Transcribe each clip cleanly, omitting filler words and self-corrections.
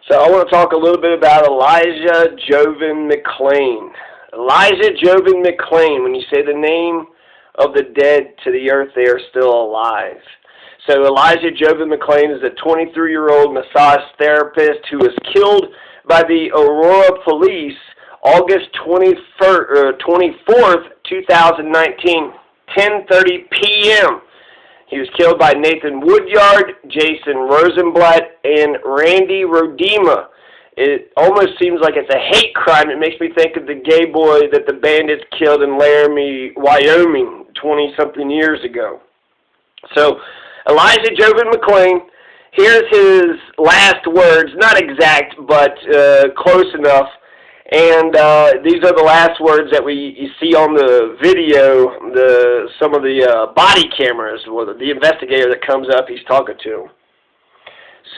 So I want to talk a little bit about Elijah Jovan McClain. Elijah Jovan McClain, when you say the name of the dead to the earth, they are still alive. So Elijah Jovan McClain is a 23-year-old massage therapist who was killed by the Aurora police August 24th, 2019, 10:30 p.m. He was killed by Nathan Woodyard, Jason Rosenblatt, and Randy Rodema. It almost seems like it's a hate crime. It makes me think of the gay boy that the bandits killed in Laramie, Wyoming, 20-something years ago. So, Elijah Jovan McClain, here's his last words, not exact, but close enough. And these are the last words that you see on the video, some of the body cameras, the investigator that comes up, he's talking to.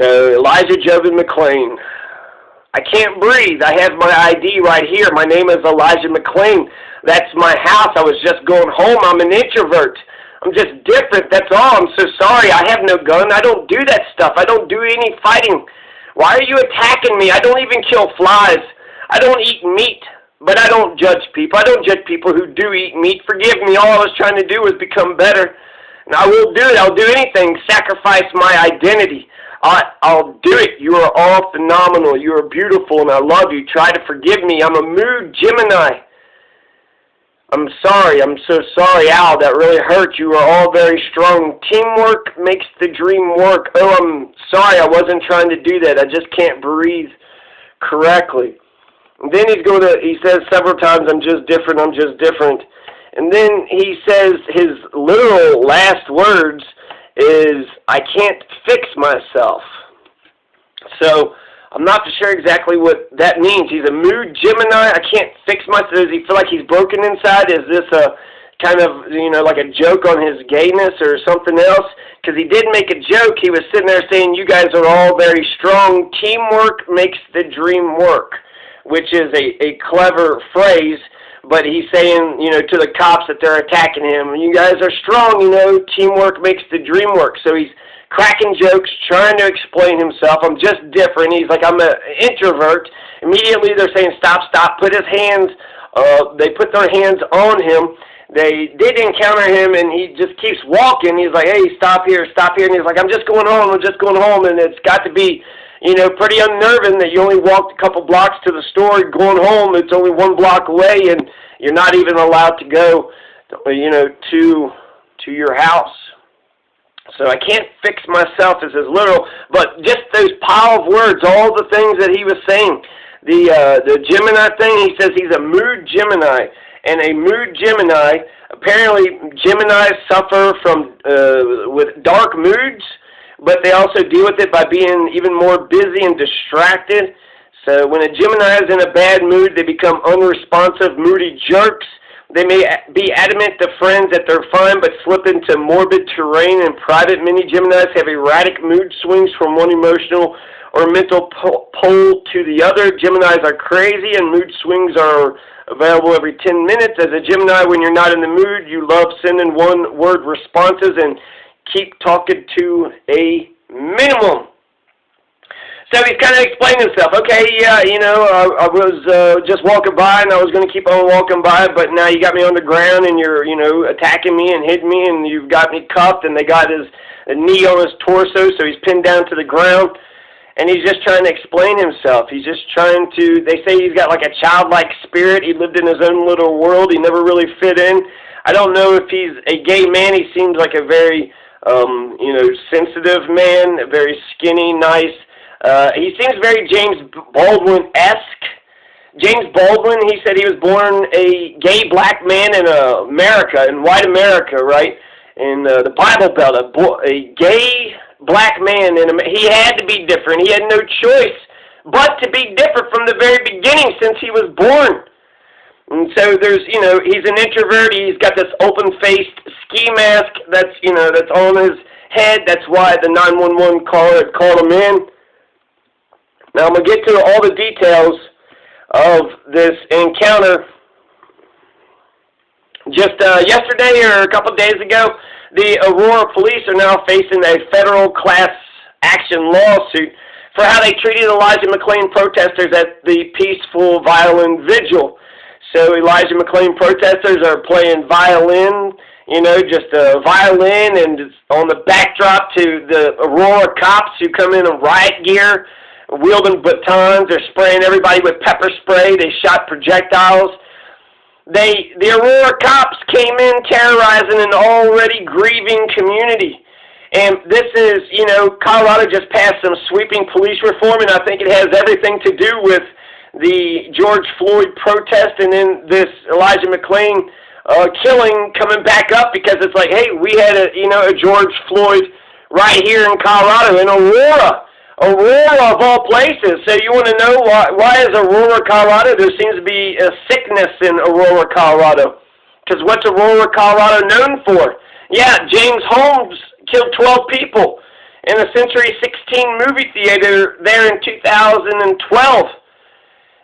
So, Elijah Jovan McClain, I can't breathe. I have my ID right here. My name is Elijah McClain. That's my house. I was just going home. I'm an introvert. I'm just different, that's all. I'm so sorry. I have no gun. I don't do that stuff. I don't do any fighting. Why are you attacking me? I don't even kill flies. I don't eat meat, but I don't judge people. I don't judge people who do eat meat. Forgive me. All I was trying to do was become better. And I will do it. I'll do anything. Sacrifice my identity. I'll do it. You are all phenomenal. You are beautiful, and I love you. Try to forgive me. I'm a mood Gemini. I'm sorry. I'm so sorry, Al. That really hurt. You are all very strong. Teamwork makes the dream work. Oh, I'm sorry. I wasn't trying to do that. I just can't breathe correctly. And then he says several times, I'm just different, I'm just different. And then he says his literal last words is, I can't fix myself. So, I'm not sure exactly what that means. He's a mood Gemini. I can't fix myself. Does he feel like he's broken inside? Is this a kind of, like a joke on his gayness or something else? Because he did make a joke. He was sitting there saying, you guys are all very strong. Teamwork makes the dream work, which is a clever phrase, but he's saying, to the cops that they're attacking him, you guys are strong, teamwork makes the dream work. So he's cracking jokes, trying to explain himself. I'm just different. He's like, I'm an introvert. Immediately they're saying, stop, put his hands, they put their hands on him. They did encounter him, and he just keeps walking. He's like, hey, stop here. And he's like, I'm just going home, and it's got to be pretty unnerving that you only walked a couple blocks to the store, going home, it's only 1 block away, and you're not even allowed to go, to your house. So I can't fix myself is his literal, but just those pile of words, all the things that he was saying, the Gemini thing, he says he's a mood Gemini, and a mood Gemini, apparently Geminis suffer from, with dark moods, but they also deal with it by being even more busy and distracted. So when a Gemini is in a bad mood, they become unresponsive, moody jerks. They may be adamant to friends that they're fine, but slip into morbid terrain in private. Many Geminis have erratic mood swings from one emotional or mental pole to the other. Geminis are crazy, and mood swings are available every 10 minutes. As a Gemini, when you're not in the mood, you love sending one-word responses and keep talking to a minimum. So he's kind of explaining himself. Okay, yeah, I was just walking by, and I was going to keep on walking by, but now you got me on the ground, and you're, attacking me and hitting me, and you've got me cuffed, and they got his knee on his torso, so he's pinned down to the ground, and he's just trying to explain himself. He's just trying to, they say he's got like a childlike spirit. He lived in his own little world. He never really fit in. I don't know if he's a gay man. He seems like a very, sensitive man, very skinny, nice. He seems very James Baldwin-esque. James Baldwin, he said he was born a gay black man in America, in white America, right? In the Bible Belt, a gay black man. He had to be different. He had no choice but to be different from the very beginning since he was born. And so there's, he's an introvert. He's got this open-faced ski mask that's on his head. That's why the 911 caller had called him in. Now I'm going to get to all the details of this encounter. Just yesterday or a couple of days ago, the Aurora police are now facing a federal class action lawsuit for how they treated Elijah McClain protesters at the peaceful violin vigil. So Elijah McClain protesters are playing violin, you know, just a violin, and it's on the backdrop to the Aurora cops who come in riot gear, wielding batons. They're spraying everybody with pepper spray. They shot projectiles. The Aurora cops came in terrorizing an already grieving community. And this is, you know, Colorado just passed some sweeping police reform, and I think it has everything to do with the George Floyd protest and then this Elijah McClain killing coming back up, because it's like, hey, we had a George Floyd right here in Colorado, in Aurora of all places. So you want to know why is Aurora, Colorado? There seems to be a sickness in Aurora, Colorado. Because what's Aurora, Colorado known for? Yeah, James Holmes killed 12 people in a Century 16 movie theater there in 2012.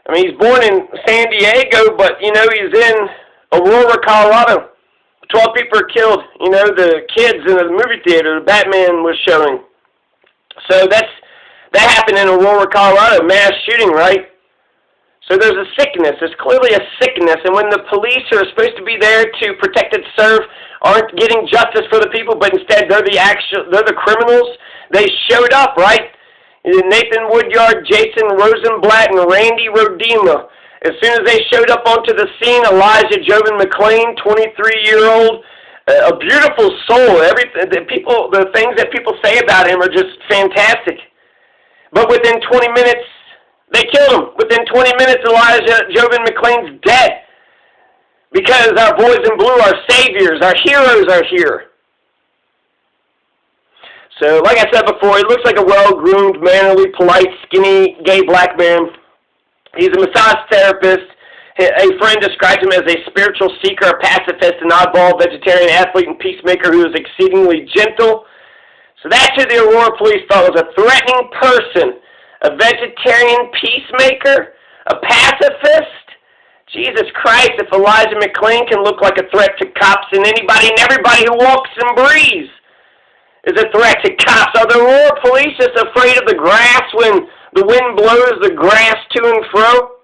I mean, he's born in San Diego, but, you know, he's in Aurora, Colorado. 12 people are killed, you know, the kids in the movie theater the Batman was showing. So that happened in Aurora, Colorado, mass shooting, right? So there's a sickness. There's clearly a sickness. And when the police who are supposed to be there to protect and serve aren't getting justice for the people, but instead they're the criminals, they showed up, right? Nathan Woodyard, Jason Rosenblatt, and Randy Rodema. As soon as they showed up onto the scene, Elijah Jovan McClain, 23-year-old, a beautiful soul. The things that people say about him are just fantastic. But within 20 minutes, they killed him. Within 20 minutes, Elijah Jovan McClain's dead. Because our boys in blue, our saviors, our heroes are here. So, like I said before, he looks like a well-groomed, mannerly, polite, skinny, gay black man. He's a massage therapist. A friend describes him as a spiritual seeker, a pacifist, an oddball, vegetarian, athlete, and peacemaker who is exceedingly gentle. So that's who the Aurora police thought was a threatening person. A vegetarian peacemaker? A pacifist? Jesus Christ, if Elijah McClain can look like a threat to cops, and anybody and everybody who walks and breathes is a threat to cops. Are the Aurora police just afraid of the grass when the wind blows the grass to and fro?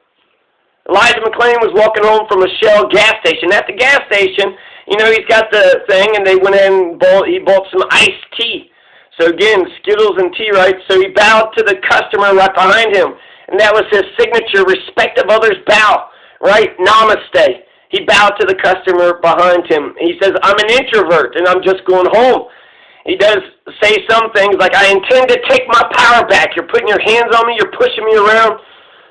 Elijah McClain was walking home from a Shell gas station. At the gas station, you know, he's got the thing, and they went in and he bought some iced tea. So again, Skittles and tea, right? So he bowed to the customer right behind him, and that was his signature, respect of others bow, right? Namaste. He bowed to the customer behind him. He says, I'm an introvert, and I'm just going home. He does say some things like, I intend to take my power back. You're putting your hands on me. You're pushing me around.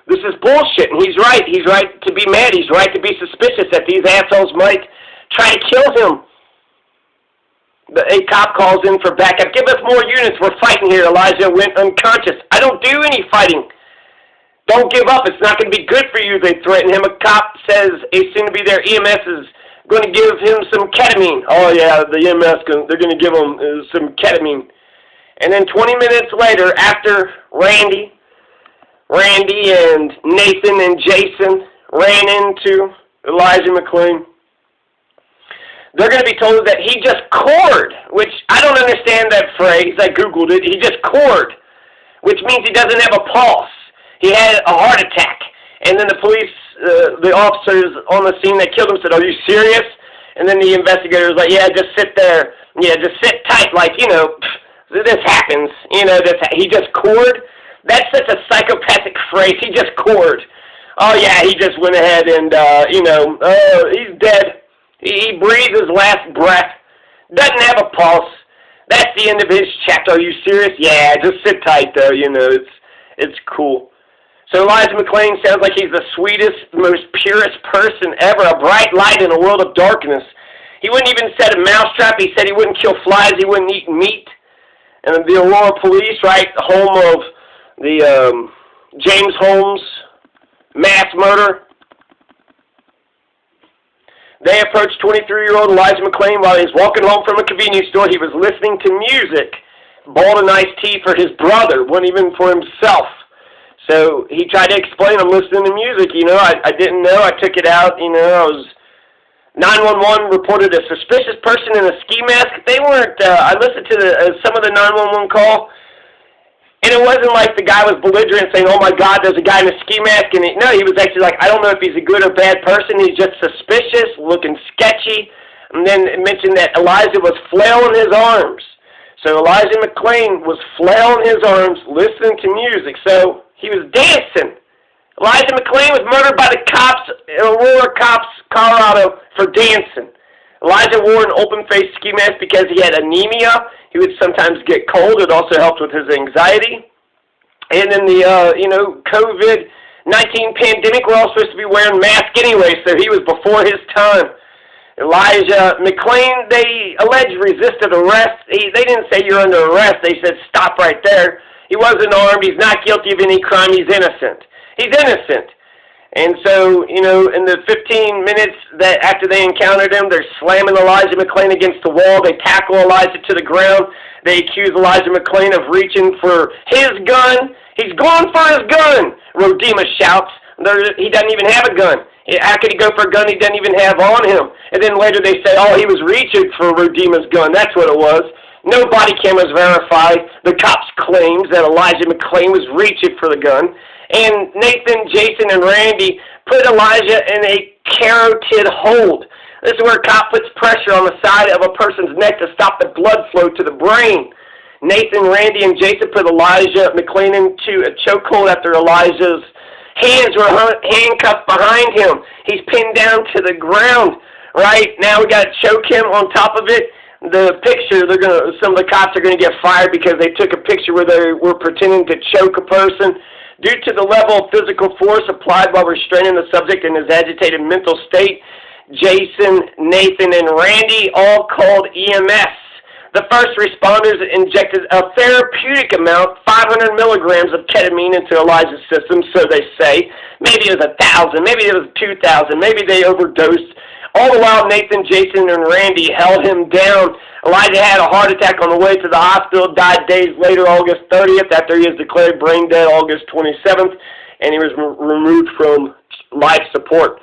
This is bullshit. And he's right. He's right to be mad. He's right to be suspicious that these assholes might try to kill him. A cop calls in for backup. Give us more units. We're fighting here. Elijah went unconscious. I don't do any fighting. Don't give up. It's not going to be good for you, they threaten him. A cop says a soon-to-be-there EMS is going to give him some ketamine. Oh, yeah, the EMS, they're going to give him some ketamine. And then 20 minutes later, after Randy and Nathan and Jason ran into Elijah McClain, they're going to be told that he just cored, which I don't understand that phrase. I Googled it. He just cored, which means he doesn't have a pulse. He had a heart attack. And then the police, the officers on the scene that killed him said, are you serious? And then the investigator was like, yeah, just sit there. Yeah, just sit tight, like, you know, this happens. You know, he just cored. That's such a psychopathic phrase. He just cored. Oh, yeah, he just went ahead and, he's dead. He breathed his last breath. Doesn't have a pulse. That's the end of his chapter. Are you serious? Yeah, just sit tight, though. You know, it's cool. So Elijah McClain sounds like he's the sweetest, most purest person ever, a bright light in a world of darkness. He wouldn't even set a mousetrap. He said he wouldn't kill flies. He wouldn't eat meat. And the Aurora police, right, home of the James Holmes mass murder, they approached 23-year-old Elijah McClain while he was walking home from a convenience store. He was listening to music, bought an iced tea for his brother, wasn't even for himself. So he tried to explain, I'm listening to music, you know, I didn't know, I took it out, you know, 911 reported a suspicious person in a ski mask. They weren't, I listened to some of the 911 call. And it wasn't like the guy was belligerent saying, oh my God, there's a guy in a ski mask. And no, he was actually like, I don't know if he's a good or bad person. He's just suspicious, looking sketchy. And then it mentioned that Elijah was flailing his arms. So Elijah McClain was flailing his arms, listening to music. So he was dancing. Elijah McClain was murdered by the cops, Aurora cops, Colorado, for dancing. Elijah wore an open-faced ski mask because he had anemia. He would sometimes get cold. It also helped with his anxiety. And in the, COVID-19 pandemic, we're all supposed to be wearing masks anyway, so he was before his time. Elijah McClain, they alleged resisted arrest. They didn't say you're under arrest. They said stop right there. He wasn't armed. He's not guilty of any crime. He's innocent. He's innocent. And so, in the 15 minutes that after they encountered him, they're slamming Elijah McClain against the wall. They tackle Elijah to the ground. They accuse Elijah McClain of reaching for his gun. He's going for his gun, Rodima shouts. He doesn't even have a gun. How could he go for a gun he doesn't even have on him? And then later they say, oh, he was reaching for Rodima's gun. That's what it was. No body cameras verify the cops' claims that Elijah McClain was reaching for the gun. And Nathan, Jason, and Randy put Elijah in a carotid hold. This is where a cop puts pressure on the side of a person's neck to stop the blood flow to the brain. Nathan, Randy, and Jason put Elijah McClain into a chokehold after Elijah's hands were handcuffed behind him. He's pinned down to the ground. Right now, we got to choke him on top of it. The picture, some of the cops are going to get fired because they took a picture where they were pretending to choke a person. Due to the level of physical force applied while restraining the subject in his agitated mental state, Jason, Nathan, and Randy all called EMS. The first responders injected a therapeutic amount, 500 milligrams of ketamine into Elijah's system, so they say. Maybe it was 1,000, maybe it was 2,000, maybe they overdosed. All the while, Nathan, Jason, and Randy held him down. Elijah had a heart attack on the way to the hospital, died days later, August 30th, after he was declared brain dead August 27th, and he was removed from life support.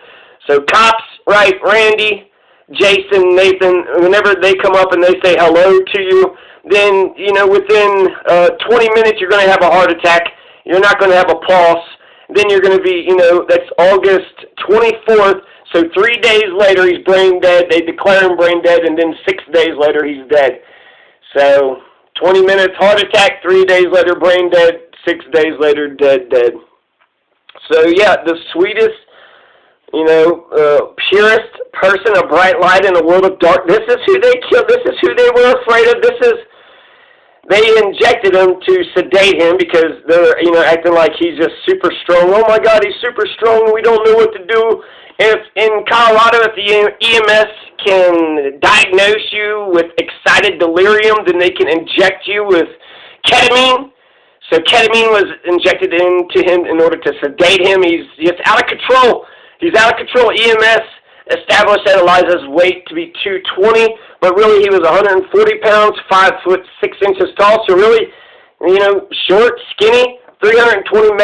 So cops, right, Randy, Jason, Nathan, whenever they come up and they say hello to you, then, within 20 minutes you're going to have a heart attack. You're not going to have a pulse. Then you're going to be, that's August 24th. So 3 days later, he's brain dead. They declare him brain dead, and then 6 days later, he's dead. So 20 minutes, heart attack, 3 days later, brain dead, 6 days later, dead. So, yeah, the sweetest, purest person, a bright light in a world of dark. This is who they killed. This is who they were afraid of. They injected him to sedate him because they're, acting like he's just super strong. Oh, my God, he's super strong. We don't know what to do. If in Colorado, if the EMS can diagnose you with excited delirium, then they can inject you with ketamine. So ketamine was injected into him in order to sedate him. He's just out of control. He's out of control. EMS established that Elijah's weight to be 220, but really he was 140 pounds, 5 foot 6 inches tall. So really, short, skinny. 320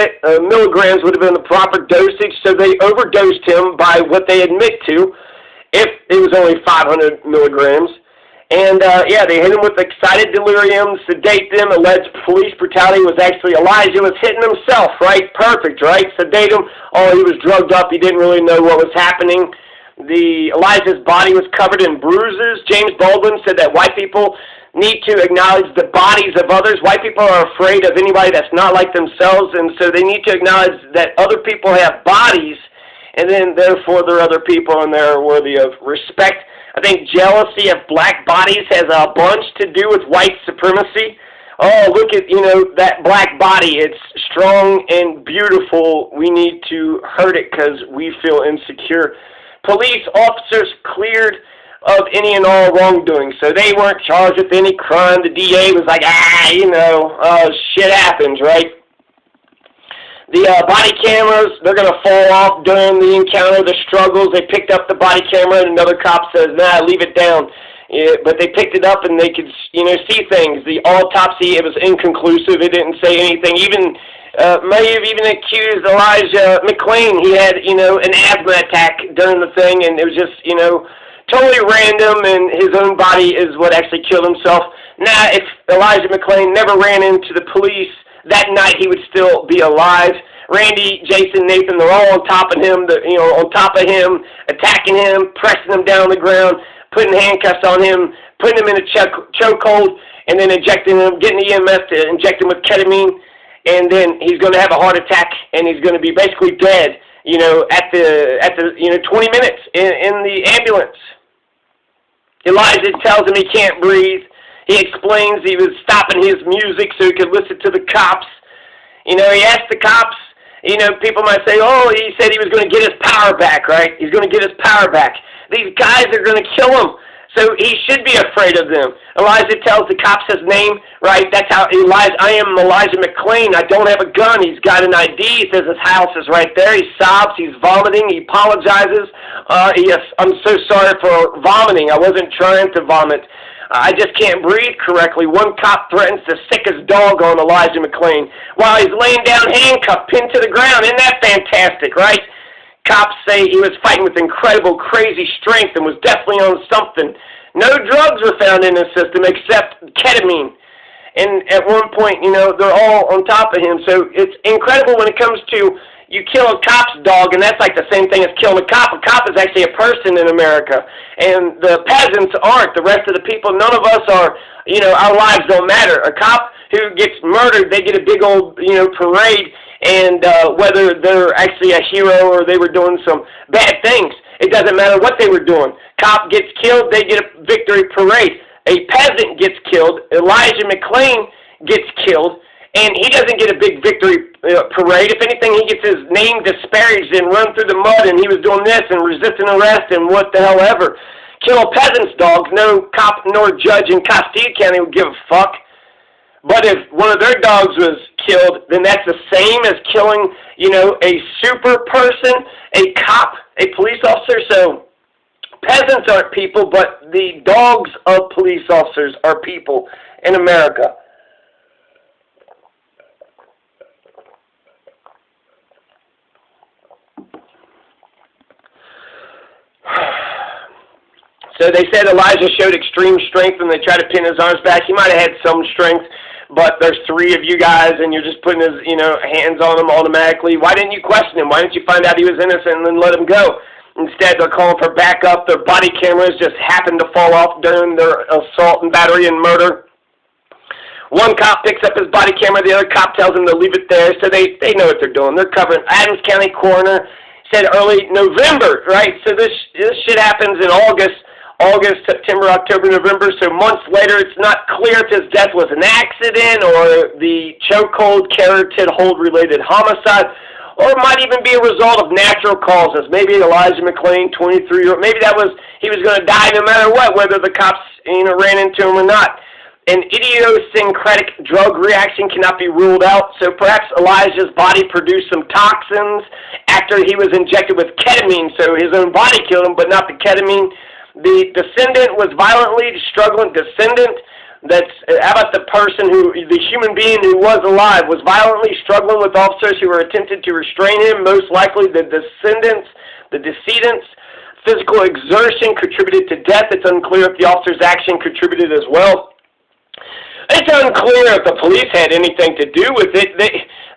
milligrams would have been the proper dosage, so they overdosed him by what they admit to, if it was only 500 milligrams. And, they hit him with excited delirium, sedate them, alleged police brutality was actually Elijah was hitting himself, right? Perfect, right? Sedate him. Oh, he was drugged up. He didn't really know what was happening. Elijah's body was covered in bruises. James Baldwin said that white people need to acknowledge the bodies of others. White people are afraid of anybody that's not like themselves, and so they need to acknowledge that other people have bodies, and then therefore they're other people and they're worthy of respect. I think jealousy of black bodies has a bunch to do with white supremacy. Oh, look at, that black body. It's strong and beautiful. We need to hurt it because we feel insecure. Police officers cleared of any and all wrongdoing. So they weren't charged with any crime. The DA was like, shit happens, right? The body cameras, they're going to fall off during the encounter, the struggles. They picked up the body camera, and another cop says, nah, leave it down. Yeah, but they picked it up, and they could, see things. The autopsy, it was inconclusive. It didn't say anything. May have even accused Elijah McClain. He had, an asthma attack during the thing, and it was just, totally random, and his own body is what actually killed himself. Now, if Elijah McClain never ran into the police that night he would still be alive. Randy, Jason, Nathan, they're all on top of him, attacking him, pressing him down on the ground, putting handcuffs on him, putting him in a chokehold, and then injecting him, getting the EMS to inject him with ketamine, and then he's going to have a heart attack, and he's going to be basically dead, at the 20 minutes in the ambulance. Elijah tells him he can't breathe. He explains he was stopping his music so he could listen to the cops. He asked the cops, people might say, oh, he said he was going to get his power back, right? He's going to get his power back. These guys are going to kill him, so he should be afraid of them. Elijah tells the cops his name, right? That's how I am Elijah McClain. I don't have a gun. He's got an ID. He says his house is right there. He sobs. He's vomiting. He apologizes. Yes, I'm so sorry for vomiting. I wasn't trying to vomit. I just can't breathe correctly. One cop threatens to sick his dog on Elijah McClain while he's laying down handcuffed, pinned to the ground. Isn't that fantastic, right? Cops say he was fighting with incredible, crazy strength and was definitely on something. No drugs were found in his system except ketamine. And at one point, they're all on top of him. So it's incredible when it comes to you kill a cop's dog, and that's like the same thing as killing a cop. A cop is actually a person in America, and the peasants aren't. The rest of the people, none of us are, our lives don't matter. A cop who gets murdered, they get a big old, parade, and whether they're actually a hero or they were doing some bad things, it doesn't matter what they were doing. Cop gets killed, they get a victory parade. A peasant gets killed, Elijah McClain gets killed, and he doesn't get a big victory parade. If anything, he gets his name disparaged and run through the mud, and he was doing this and resisting arrest and what the hell ever. Kill a peasant's dog, no cop nor judge in Castile County would give a fuck. But if one of their dogs was killed, then that's the same as killing, a super person, a cop, a police officer. So peasants aren't people, but the dogs of police officers are people in America. So they said Elijah showed extreme strength and they tried to pin his arms back. He might have had some strength, but there's three of you guys and you're just putting his, hands on him automatically. Why didn't you question him? Why didn't you find out he was innocent and then let him go? Instead, they're calling for backup. Their body cameras just happened to fall off during their assault and battery and murder. One cop picks up his body camera. The other cop tells him to leave it there. So they know what they're doing. They're covering Adams County coroner. Said early November, right? So this shit happens in August, September, October, November. So months later, it's not clear if his death was an accident or the chokehold, carotid hold-related homicide, or it might even be a result of natural causes. Maybe Elijah McClain, 23-year-old, maybe he was going to die no matter what, whether the cops ran into him or not. An idiosyncratic drug reaction cannot be ruled out, so perhaps Elijah's body produced some toxins after he was injected with ketamine, so his own body killed him, but not the ketamine. The descendant was violently struggling. How about the person the human being who was alive, was violently struggling with officers who were attempted to restrain him? Most likely the decedent's physical exertion contributed to death. It's unclear if the officer's action contributed as well. It's unclear if the police had anything to do with it.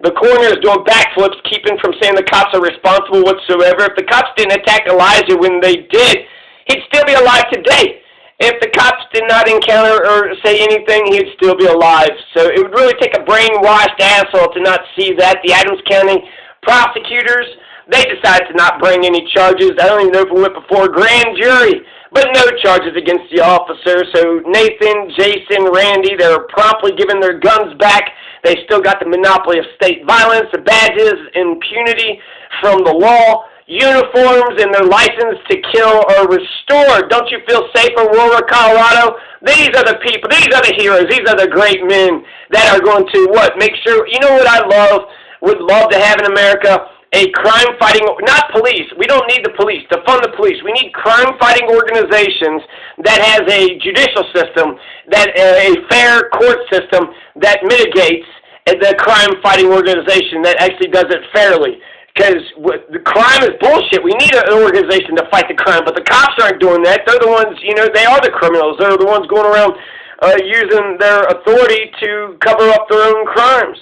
The coroner is doing backflips, keeping from saying the cops are responsible whatsoever. If the cops didn't attack Elijah when they did, he'd still be alive today. If the cops did not encounter or say anything, he'd still be alive. So it would really take a brainwashed asshole to not see that. The Adams County prosecutors, they decided to not bring any charges. I don't even know if it went before a grand jury. But no charges against the officer. So Nathan, Jason, Randy, they're promptly giving their guns back. They still got the monopoly of state violence, the badges, impunity from the law, uniforms, and their license to kill are restored. Don't you feel safe, Aurora, Colorado? These are the people. These are the heroes. These are the great men that are going to, make sure, what I would love to have in America? A crime-fighting, not police. We don't need the police to fund the police. We need crime-fighting organizations that has a judicial system, a fair court system that mitigates the crime-fighting organization that actually does it fairly. Because the crime is bullshit. We need an organization to fight the crime, but the cops aren't doing that. They're the ones, they are the criminals. They're the ones going around using their authority to cover up their own crimes.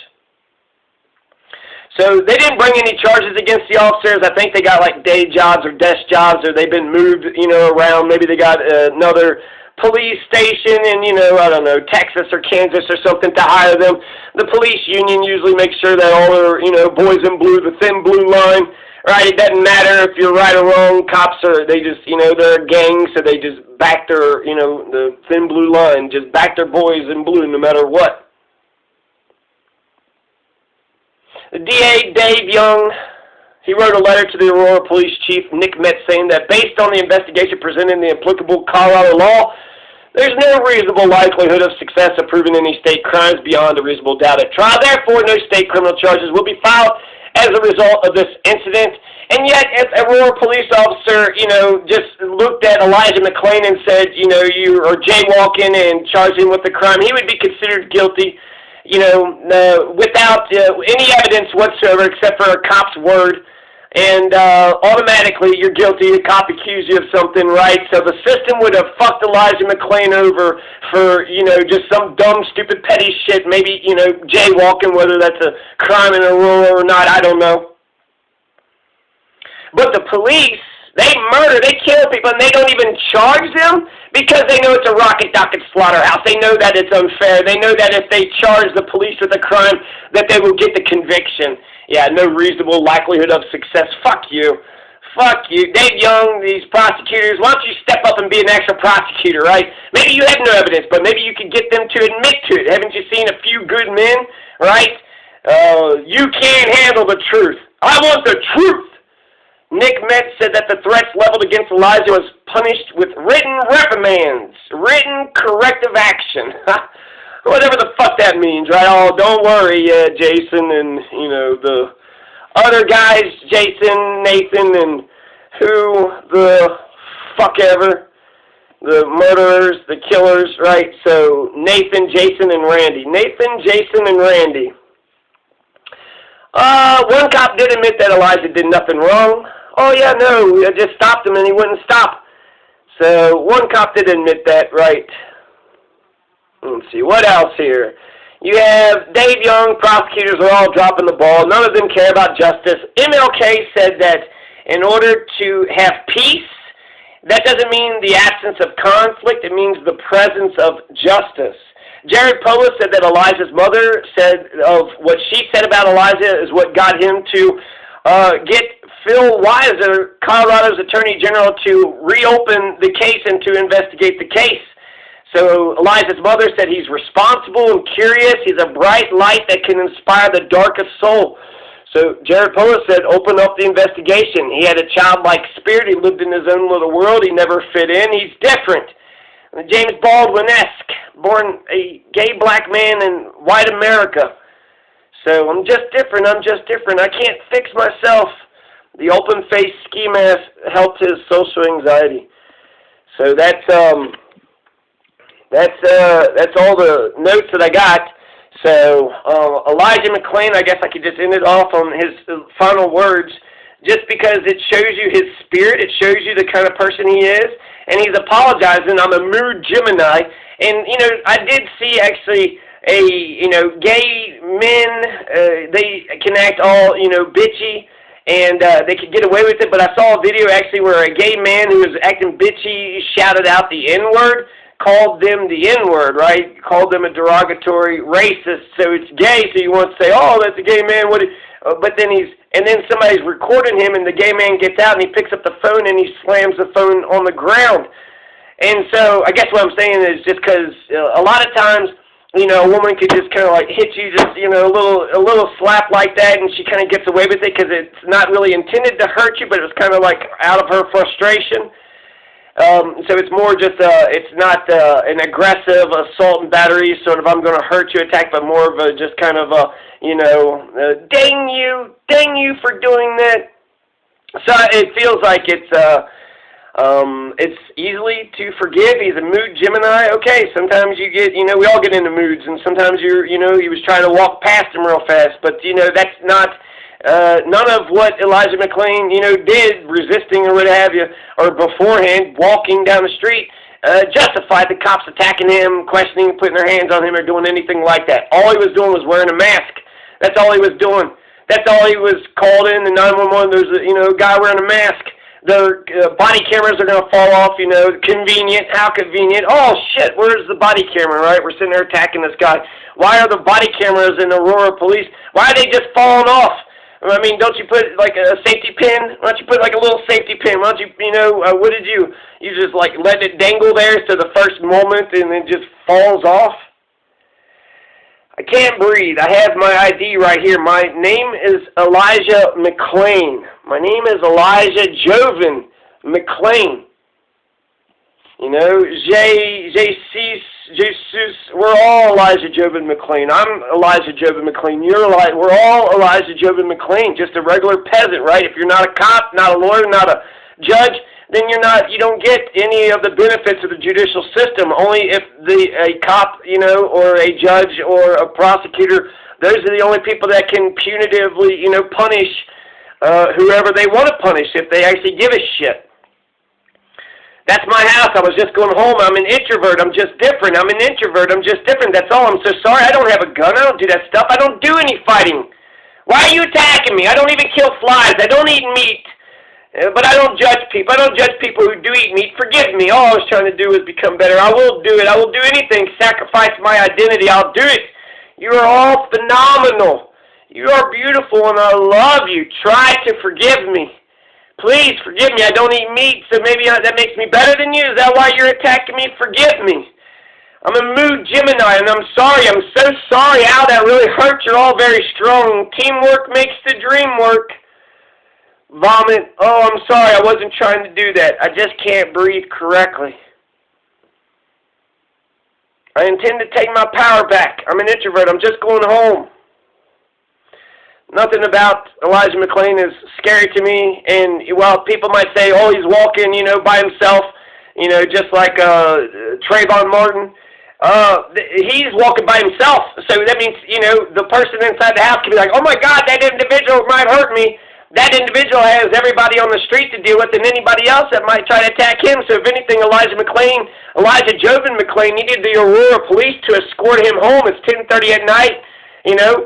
So they didn't bring any charges against the officers. I think they got like day jobs or desk jobs, or they've been moved, around. Maybe they got another police station in, I don't know, Texas or Kansas or something to hire them. The police union usually makes sure that all their, boys in blue, the thin blue line, right? It doesn't matter if you're right or wrong. Cops they just, they're a gang, so they just back their, the thin blue line, just back their boys in blue no matter what. The DA, Dave Young, he wrote a letter to the Aurora Police Chief, Nick Metz, saying that based on the investigation presented in the applicable Colorado law, there's no reasonable likelihood of success of proving any state crimes beyond a reasonable doubt at trial. Therefore, no state criminal charges will be filed as a result of this incident. And yet, if a Aurora police officer, just looked at Elijah McClain and said, you are jaywalking and charged him with the crime, he would be considered guilty, without any evidence whatsoever except for a cop's word. And automatically you're guilty. A cop accused you of something, right? So the system would have fucked Elijah McClain over for, just some dumb, stupid, petty shit. Maybe, jaywalking, whether that's a crime in Aurora or not, I don't know. But the police, they murder, they kill people, and they don't even charge them because they know it's a rocket docket slaughterhouse. They know that it's unfair. They know that if they charge the police with a crime, that they will get the conviction. Yeah, no reasonable likelihood of success. Fuck you. Fuck you. Dave Young, these prosecutors, why don't you step up and be an actual prosecutor, right? Maybe you have no evidence, but maybe you could get them to admit to it. Haven't you seen a few good men, right? You can't handle the truth. I want the truth. Nick Metz said that the threats leveled against Elijah was punished with written reprimands, written corrective action. Whatever the fuck that means, right? Oh, don't worry, Jason and, the other guys, Jason, Nathan, and who the fuck ever, the murderers, the killers, right? So, Nathan, Jason, and Randy. Nathan, Jason, and Randy. One cop did admit that Elijah did nothing wrong. Oh, yeah, no, I just stopped him and he wouldn't stop. So, one cop did admit that, right? Let's see, what else here? You have Dave Young, prosecutors are all dropping the ball. None of them care about justice. MLK said that in order to have peace, that doesn't mean the absence of conflict. It means the presence of justice. Jared Polis said that Elijah's mother said of what she said about Elijah is what got him to get Phil Weiser, Colorado's Attorney General, to reopen the case and to investigate the case. So Elijah's mother said he's responsible and curious. He's a bright light that can inspire the darkest soul. So Jared Polis said, open up the investigation. He had a childlike spirit. He lived in his own little world. He never fit in. He's different. James Baldwin-esque, born a gay black man in white America. So I'm just different. I'm just different. I can't fix myself. The open-faced ski mask helped his social anxiety. So that's all the notes that I got. So Elijah McClain, I guess I could just end it off on his final words, just because it shows you his spirit. It shows you the kind of person he is, and he's apologizing. I'm a mood Gemini, and I did see actually gay men. They can act all bitchy, and they could get away with it. But I saw a video actually where a gay man who was acting bitchy shouted out the N-word. Called them the N-word, right? Called them a derogatory racist. So it's gay, so you want to say, oh, that's a gay man. But then somebody's recording him, and the gay man gets out, and he picks up the phone, and he slams the phone on the ground. And so I guess what I'm saying is just because a lot of times, a woman could just kind of like hit you just, a little slap like that, and she kind of gets away with it because it's not really intended to hurt you, but it was kind of like out of her frustration. So it's more just, it's not an aggressive assault and battery sort of I'm going to hurt you attack, but more of a just kind of a, dang you for doing that. So it feels like it's easily to forgive. He's a mood Gemini. Okay, sometimes you get, we all get into moods, and sometimes he was trying to walk past him real fast, but, that's not... none of what Elijah McClain, did, resisting or what have you, or beforehand, walking down the street, justified the cops attacking him, questioning, putting their hands on him, or doing anything like that. All he was doing was wearing a mask. That's all he was doing. That's all he was called in, the 911. There's a guy wearing a mask. The body cameras are going to fall off, convenient. How convenient. Oh, shit, where's the body camera, right? We're sitting there attacking this guy. Why are the body cameras in Aurora police? Why are they just falling off? I mean, don't you put, like, a safety pin? Why don't you put, like, a little safety pin? Why don't you, what did you just, like, let it dangle there to the first moment and it just falls off? I can't breathe. I have my ID right here. My name is Elijah McClain. My name is Elijah Jovan McClain. Jesus, we're all Elijah Jovan McClain. I'm Elijah Jovan McClain. We're all Elijah Jovan McClain. Just a regular peasant, right? If you're not a cop, not a lawyer, not a judge, then you don't get any of the benefits of the judicial system. Only if a cop, or a judge or a prosecutor, those are the only people that can punitively, punish whoever they want to punish if they actually give a shit. That's my house. I was just going home. I'm an introvert. I'm just different. I'm an introvert. I'm just different. That's all. I'm so sorry. I don't have a gun. I don't do that stuff. I don't do any fighting. Why are you attacking me? I don't even kill flies. I don't eat meat. But I don't judge people. I don't judge people who do eat meat. Forgive me. All I was trying to do is become better. I will do it. I will do anything. Sacrifice my identity. I'll do it. You are all phenomenal. You are beautiful, and I love you. Try to forgive me. Please forgive me. I don't eat meat, so maybe that makes me better than you. Is that why you're attacking me? Forgive me. I'm a mood Gemini, and I'm sorry. I'm so sorry. Ow, that really hurt. You're all very strong. Teamwork makes the dream work. Vomit. Oh, I'm sorry. I wasn't trying to do that. I just can't breathe correctly. I intend to take my power back. I'm an introvert. I'm just going home. Nothing about Elijah McClain is scary to me. And while people might say, oh, he's walking, by himself, just like Trayvon Martin, he's walking by himself. So that means, the person inside the house can be like, oh, my God, that individual might hurt me. That individual has everybody on the street to deal with and anybody else that might try to attack him. So if anything, Elijah Jovan McClain needed the Aurora police to escort him home. It's 10:30 at night.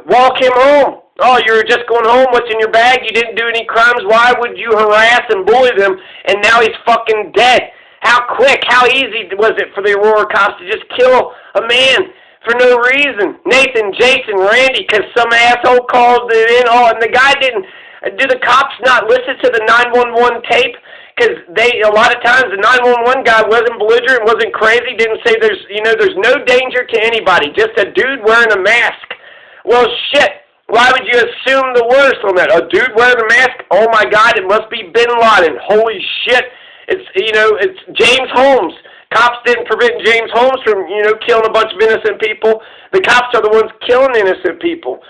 Walk him home. Oh, you were just going home. What's in your bag? You didn't do any crimes. Why would you harass and bully them? And now he's fucking dead. How quick, how easy was it for the Aurora cops to just kill a man for no reason? Nathan, Jason, Randy, because some asshole called it in. Oh, and the guy didn't. Do the cops not listen to the 911 tape? Because a lot of times the 911 guy wasn't belligerent, wasn't crazy, didn't say there's no danger to anybody, just a dude wearing a mask. Well, shit, why would you assume the worst on that? A dude wearing a mask? Oh my God, it must be Bin Laden. Holy shit. It's James Holmes. Cops didn't prevent James Holmes from, killing a bunch of innocent people. The cops are the ones killing innocent people.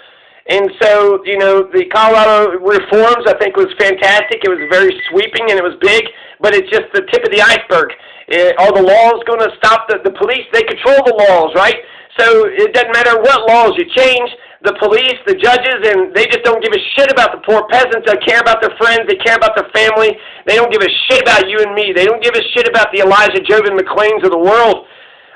And so, the Colorado reforms, I think, was fantastic. It was very sweeping and it was big, but it's just the tip of the iceberg. Are the laws going to stop the police? They control the laws, right? So it doesn't matter what laws you change. The police, the judges, and they just don't give a shit about the poor peasants. They care about their friends. They care about their family. They don't give a shit about you and me. They don't give a shit about the Elijah Jovan McClains of the world.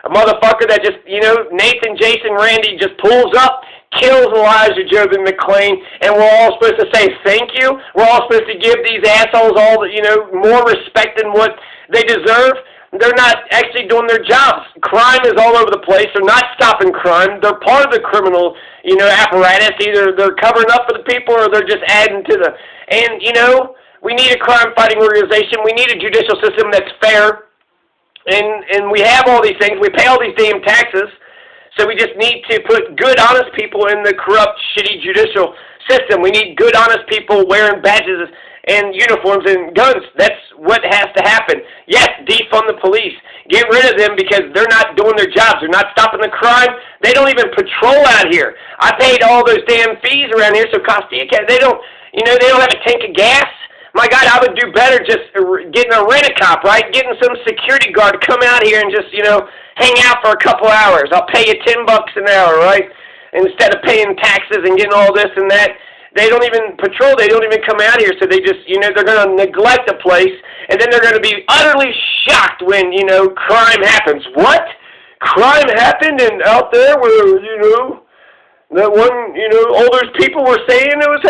A motherfucker that just, Nathan, Jason, Randy just pulls up, kills Elijah Jovan McClain, and we're all supposed to say thank you. We're all supposed to give these assholes all the, more respect than what they deserve. They're not actually doing their jobs. Crime is all over the place. They're not stopping crime. They're part of the criminal, apparatus. Either they're covering up for the people or they're just adding to the, and, we need a crime-fighting organization. We need a judicial system that's fair. And we have all these things. We pay all these damn taxes. So we just need to put good, honest people in the corrupt, shitty judicial system. We need good, honest people wearing badges and uniforms and guns. That's what has to happen. Yes, defund the police. Get rid of them because they're not doing their jobs. They're not stopping the crime. They don't even patrol out here. I paid all those damn fees around here, so Castilla, they don't have a tank of gas. My God, I would do better just getting a rent-a-cop, right? Getting some security guard to come out here and just, hang out for a couple hours. I'll pay you $10 an hour, right? Instead of paying taxes and getting all this and that. They don't even patrol. They don't even come out here. So they just, they're going to neglect the place. And then they're going to be utterly shocked when, crime happens. What? Crime happened and out there where, that one, all those people were saying it was